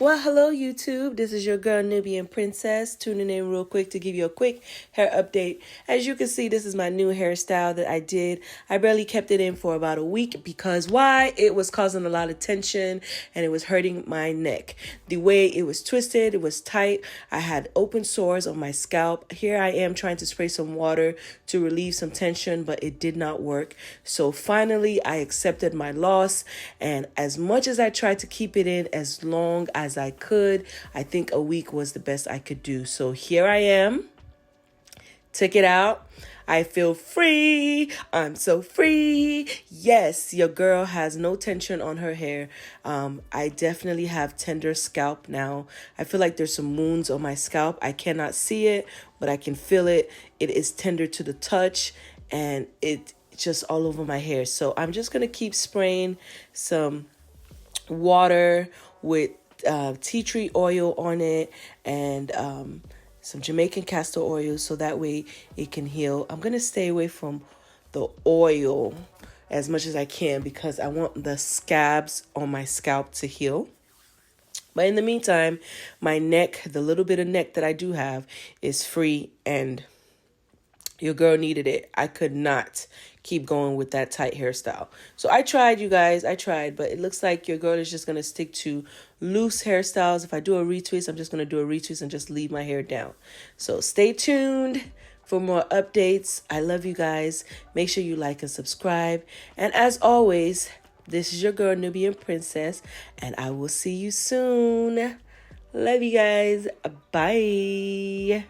Well, hello YouTube. This is your girl Nubian Princess tuning in real quick to give you a quick hair update. As you can see, this is my new hairstyle that I did. I barely kept it in for about a week because why? It was causing a lot of tension and it was hurting my neck. The way it was twisted, it was tight. I had open sores on my scalp. Here I am trying to spray some water to relieve some tension, but it did not work. So finally, I accepted my loss, and as much as I tried to keep it in as long as I could, I think a week was the best I could do. So here I am. Took it out. I feel free. I'm so free. Yes, your girl has no tension on her hair. I definitely have tender scalp now. I feel like there's some wounds on my scalp. I cannot see it, but I can feel it. It is tender to the touch, and it's just all over my hair. So I'm just going to keep spraying some water with tea tree oil on it and some Jamaican castor oil so that way it can heal. I'm going to stay away from the oil as much as I can because I want the scabs on my scalp to heal. But in the meantime, my neck, the little bit of neck that I do have is free, and your girl needed it. I could not keep going with that tight hairstyle. So I tried, you guys. I tried, but it looks like your girl is just going to stick to loose hairstyles. If I do a retwist, I'm just going to do a retwist and just leave my hair down. So stay tuned for more updates. I love you guys. Make sure you like and subscribe. And as always, this is your girl, Nubian Princess, and I will see you soon. Love you guys. Bye.